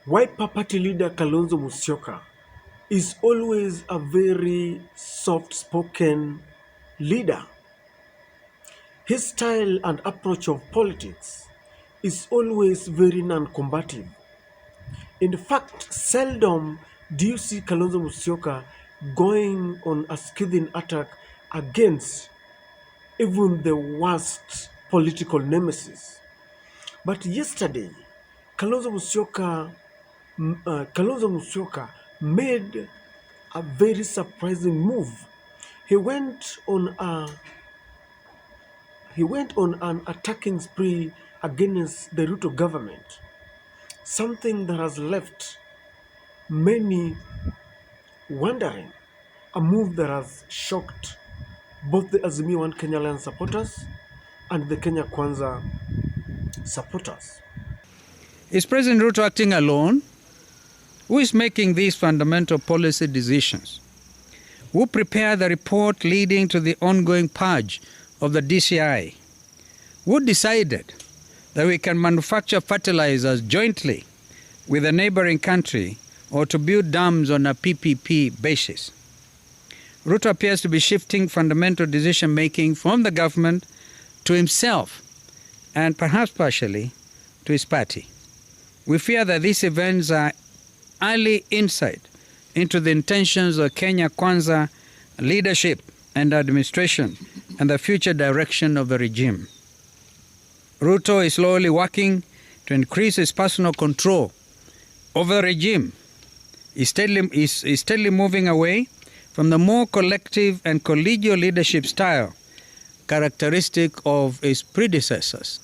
Wiper Party leader Kalonzo Musyoka is always a very soft-spoken leader. His style and approach of politics is always very non-combative. In fact, seldom do you see Kalonzo Musyoka going on a scathing attack against even the worst political nemesis. But yesterday, Kalonzo Musyoka, Kalonzo Musyoka made a very surprising move. He went on a he went on an attacking spree against the Ruto government, something that has left many wondering, a move that has shocked both the Azimio One Kenya Alliance supporters and the Kenya Kwanza supporters. Is President Ruto acting alone? Who is making these fundamental policy decisions? Who prepared the report leading to the ongoing purge of the DCI? Who decided that we can manufacture fertilizers jointly with a neighboring country or to build dams on a PPP basis? Ruto appears to be shifting fundamental decision-making from the government to himself and perhaps partially to his party. We fear that these events are early insight into the intentions of Kenya Kwanza leadership and administration and the future direction of the regime. Ruto is slowly working to increase his personal control over the regime. He's steadily moving away from the more collective and collegial leadership style characteristic of his predecessors.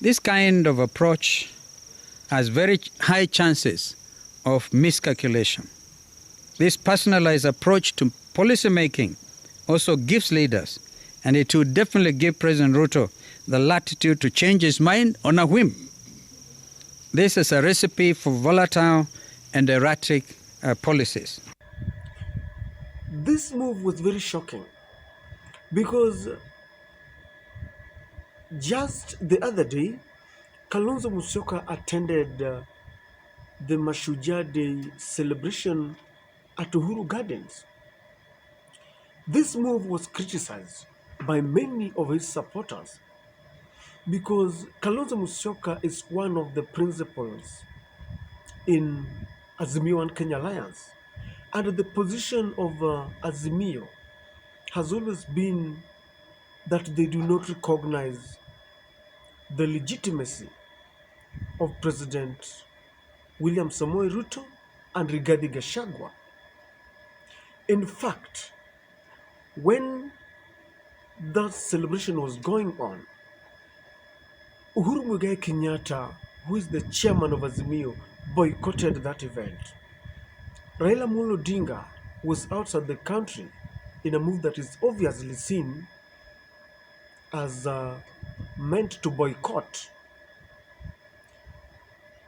This kind of approach has very high chances of miscalculation. This personalized approach to policy making also gives leaders, and it will definitely give President Ruto the latitude to change his mind on a whim. This is a recipe for volatile and erratic policies. This move was very shocking because just the other day, Kalonzo Musyoka attended the Mashujaa Day celebration at Uhuru Gardens. This move was criticized by many of his supporters because Kalonzo Musyoka is one of the principals in Azimio and Kenya Alliance, and the position of Azimio has always been that they do not recognize the legitimacy of President William Samoei Ruto and Rigathi Gachagua. In fact, when that celebration was going on, Uhuru Muigai Kenyatta, who is the chairman of Azimio, boycotted that event. Raila Amolo Odinga was outside the country in a move that is obviously seen as meant to boycott.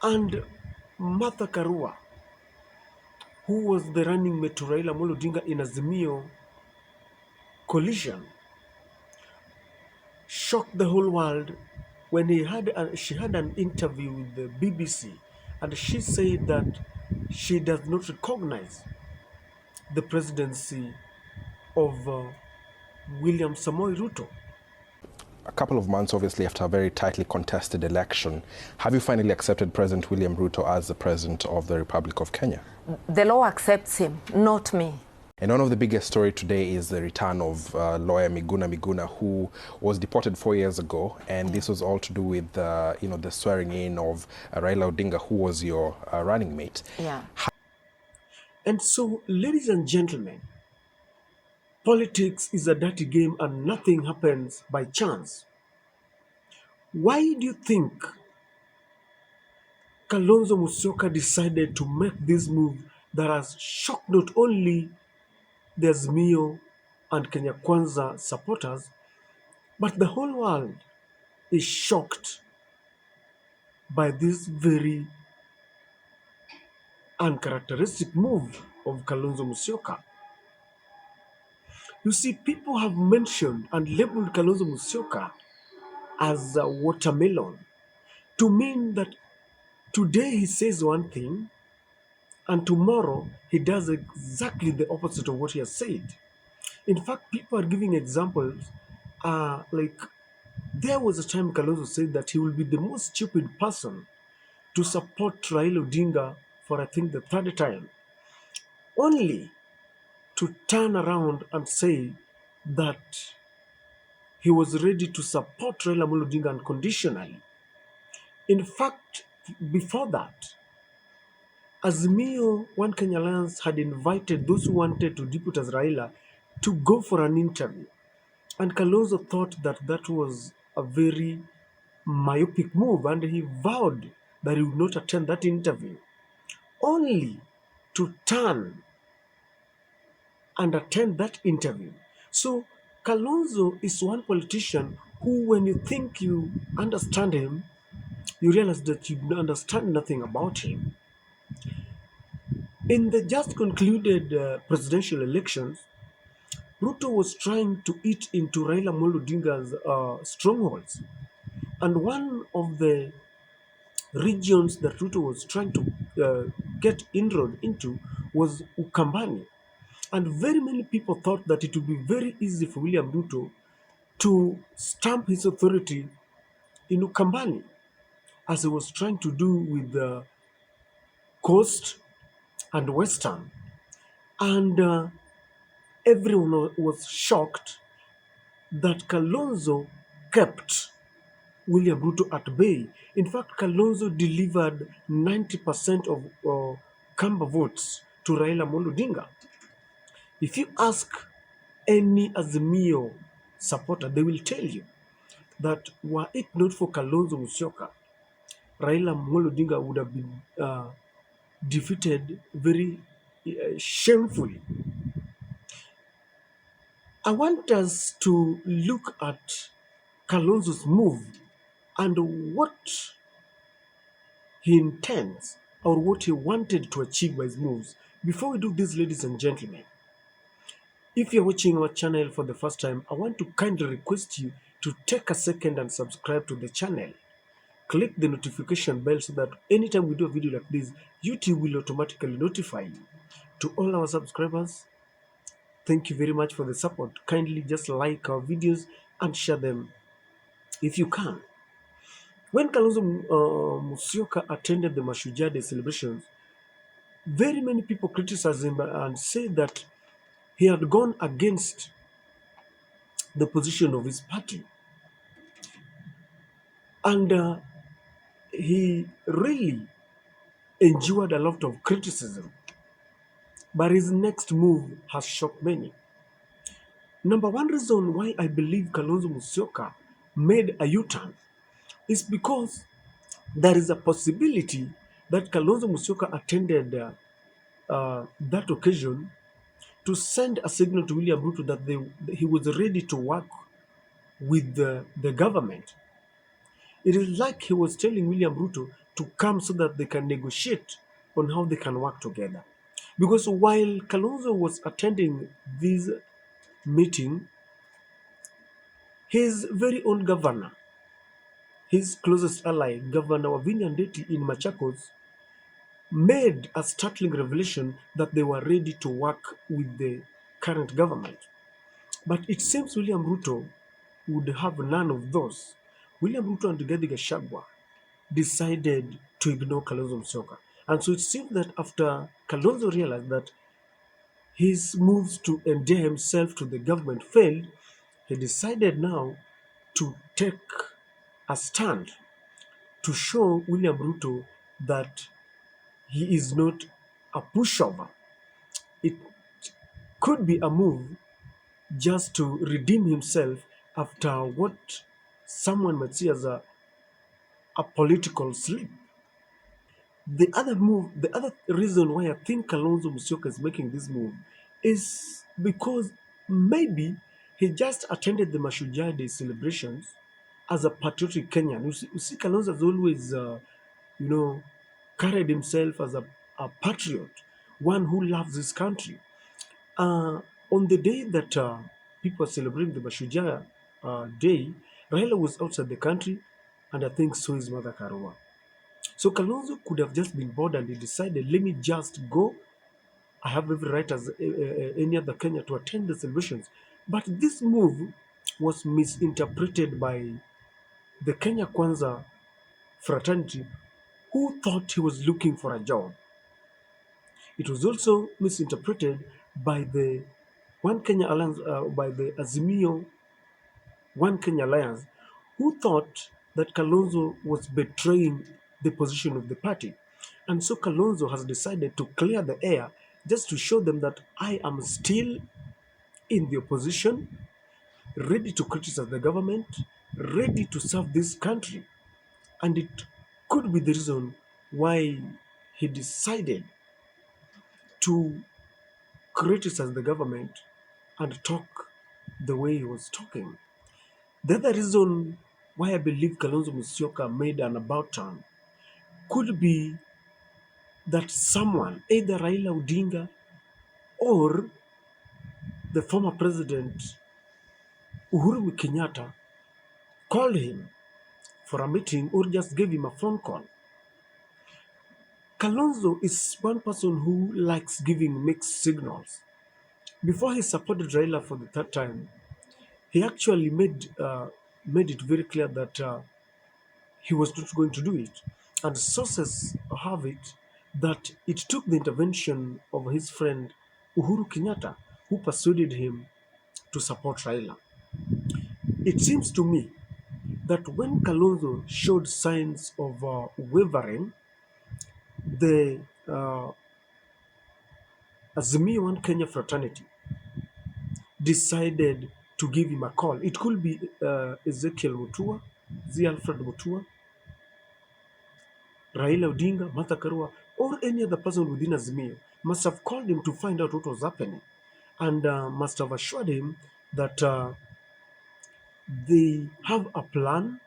And Martha Karua, who was the running mate to Raila Amolo Odinga in Azimio coalition, shocked the whole world when she had an interview with the BBC, and she said that she does not recognize the presidency of William Samoei Ruto. A couple of months, obviously, after a very tightly contested election, have you finally accepted President William Ruto as the President of the Republic of Kenya? The law accepts him, not me. And one of the biggest story today is the return of lawyer Miguna, who was deported 4 years ago, and this was all to do with the swearing in of Raila Odinga, who was your running mate. Yeah. And so, ladies and gentlemen, politics is a dirty game and nothing happens by chance. Why do you think Kalonzo Musyoka decided to make this move that has shocked not only the Azimio and Kenya Kwanza supporters, but the whole world is shocked by this very uncharacteristic move of Kalonzo Musyoka? You see, people have mentioned and labeled Kalonzo Musyoka as a watermelon to Today he says one thing, and tomorrow he does exactly the opposite of what he has said. In fact, people are giving examples. Like there was a time Kalonzo said that he will be the most stupid person to support Raila Odinga for I think the third time, only to turn around and say that he was ready to support Raila Amolo Odinga unconditionally. In fact, before that, Azimio One Kenya Alliance had invited those who wanted to depute as Raila to go for an interview. And Kalonzo thought that that was a very myopic move, and he vowed that he would not attend that interview, only to turn and attend that interview. So Kalonzo is one politician who, when you think you understand him, you realize that you understand nothing about him. In the just concluded presidential elections, Ruto was trying to eat into Raila Amolo Odinga's strongholds. And one of the regions that Ruto was trying to get inroad into was Ukambani. And very many people thought that it would be very easy for William Ruto to stamp his authority in Ukambani, as he was trying to do with the Coast and Western. And everyone was shocked that Kalonzo kept William Ruto at bay. In fact, Kalonzo delivered 90% of Kamba votes to Raila Amolo Odinga. If you ask any Azimio supporter, they will tell you that were it not for Kalonzo Musyoka, Raila Amolo Odinga would have been defeated very shamefully. I want us to look at Kalonzo's move and what he intends or what he wanted to achieve by his moves. Before we do this, ladies and gentlemen, if you're watching our channel for the first time, I want to kindly request you to take a second and subscribe to the channel. Click the notification bell so that anytime we do a video like this, YouTube will automatically notify you. To all our subscribers, thank you very much for the support. Kindly just like our videos and share them if you can. When Kalonzo Musyoka attended the Mashujaa Day celebrations, very many people criticized him and said that he had gone against the position of his party. And he really endured a lot of criticism. But his next move has shocked many. Number one reason why I believe Kalonzo Musyoka made a U-turn is because there is a possibility that Kalonzo Musyoka attended that occasion to send a signal to William Ruto that he was ready to work with the government. It is like he was telling William Ruto to come so that they can negotiate on how they can work together. Because while Kalonzo was attending this meeting, his very own governor, his closest ally, Governor Wavinya Ndeti in Machakos, made a startling revelation that they were ready to work with the current government. But it seems William Ruto would have none of those. William Ruto and Rigathi Gachagua decided to ignore Kalonzo Musyoka. And so it seems that after Kalonzo realized that his moves to endear himself to the government failed, he decided now to take a stand to show William Ruto that he is not a pushover. It could be a move just to redeem himself after what someone might see as a political slip. The other reason why I think Kalonzo Musyoka is making this move is because maybe he just attended the Mashujaa Day celebrations as a patriotic Kenyan. You see Kalonzo has always, carried himself as a patriot, one who loves his country. On the day that people are celebrating the Mashujaa Day, Raila was outside the country, and I think so is Mother Karua. So Kalonzo could have just been bored and he decided, let me just go. I have every right as any other Kenya to attend the celebrations. But this move was misinterpreted by the Kenya Kwanza fraternity, who thought he was looking for a job. It was also misinterpreted by the One Kenya Alliance, by the Azimio One Kenya Alliance, who thought that Kalonzo was betraying the position of the party. And so Kalonzo has decided to clear the air just to show them that I am still in the opposition, ready to criticize the government, ready to serve this country. And it could be the reason why he decided to criticize the government and talk the way he was talking. The other reason why I believe Kalonzo Musyoka made an about turn could be that someone, either Raila Odinga or the former president Uhuru Kenyatta, called him for a meeting or just gave him a phone call. Kalonzo is one person who likes giving mixed signals. Before he supported Raila for the third time, he actually made it very clear that he was not going to do it. And sources have it that it took the intervention of his friend Uhuru Kenyatta, who persuaded him to support Raila. It seems to me that when Kalonzo showed signs of wavering, the Azimio One Kenya fraternity decided to give him a call. It could be Ezekiel Mutua, Z. Alfred Mutua, Raila Odinga, Martha Karua, or any other person within Azimio must have called him to find out what was happening and must have assured him that they have a plan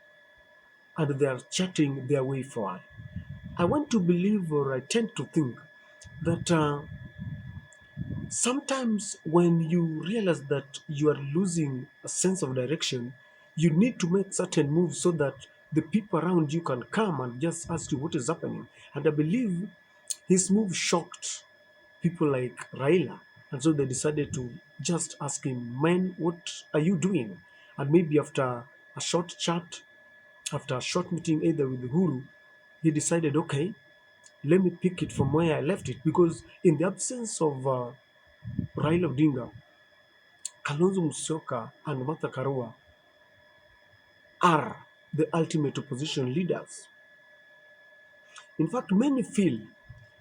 and they are charting their way forward. I want to believe, or I tend to think, that sometimes when you realize that you are losing a sense of direction, you need to make certain moves so that the people around you can come and just ask you what is happening. And I believe his move shocked people like Raila. And so they decided to just ask him, man, what are you doing? And maybe after a short chat, after a short meeting either with Uhuru, he decided, okay, let me pick it from where I left it. Because in the absence of Raila Odinga, Kalonzo Musyoka and Martha Karua are the ultimate opposition leaders. In fact, many feel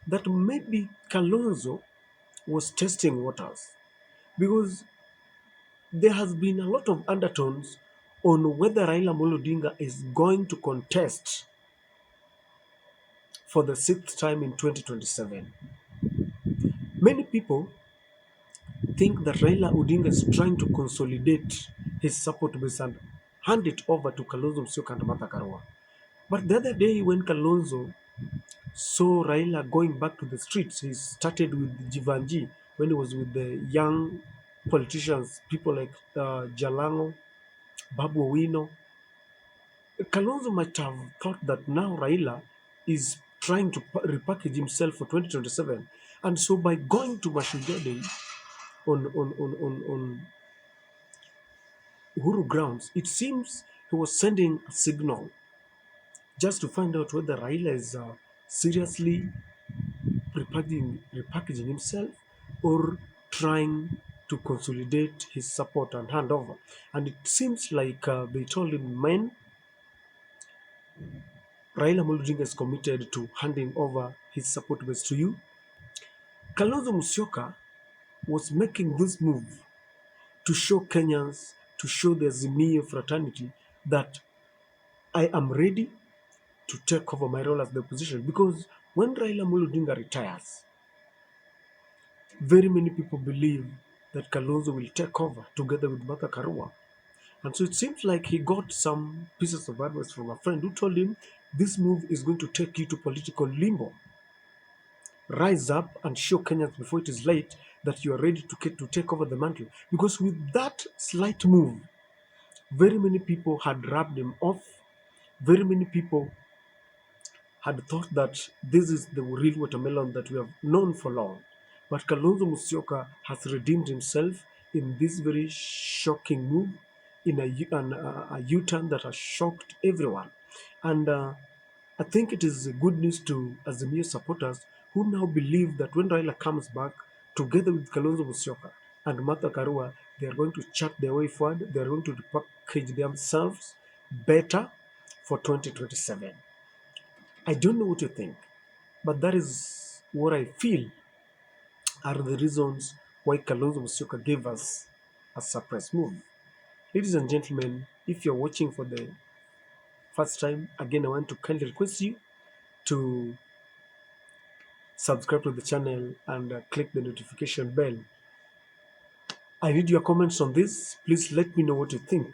that maybe Kalonzo was testing waters because there has been a lot of undertones on whether Raila Amolo Odinga is going to contest for the sixth time in 2027. Many people think that Raila Odinga is trying to consolidate his support base and hand it over to Kalonzo Musyoka and Martha Karua. But the other day when Kalonzo saw Raila going back to the streets, he started with Jivanji when he was with the young politicians, people like Jalango, Babu Owino. Kalonzo might have thought that now Raila is trying to repackage himself for 2027. And so by going to Mashujaa Day on Uhuru grounds, it seems he was sending a signal just to find out whether Raila is seriously repackaging himself or trying to consolidate his support and hand over. And it seems like they told him, man, Raila Amolo Odinga is committed to handing over his support base to you. Kalonzo Musyoka was making this move to show Kenyans, to show the Azimio fraternity that I am ready to take over my role as the opposition. Because when Raila Amolo Odinga retires, very many people believe that Kalonzo will take over together with Martha Karua. And so it seems like he got some pieces of advice from a friend who told him, this move is going to take you to political limbo. Rise up and show Kenyans before it is late that you are ready to take over the mantle. Because with that slight move, very many people had rubbed him off. Very many people had thought that this is the real watermelon that we have known for long. But Kalonzo Musyoka has redeemed himself in this very shocking move, in a U-turn that has shocked everyone. And I think it is good news to Azimio supporters who now believe that when Raila comes back, together with Kalonzo Musyoka and Martha Karua, they are going to chart their way forward. They are going to package themselves better for 2027. I don't know what you think, but that is what I feel are the reasons why Kalonzo Musyoka gave us a surprise move. Ladies and gentlemen, if you're watching for the first time, again, I want to kindly request you to subscribe to the channel and click the notification bell. I need your comments on this. Please let me know what you think.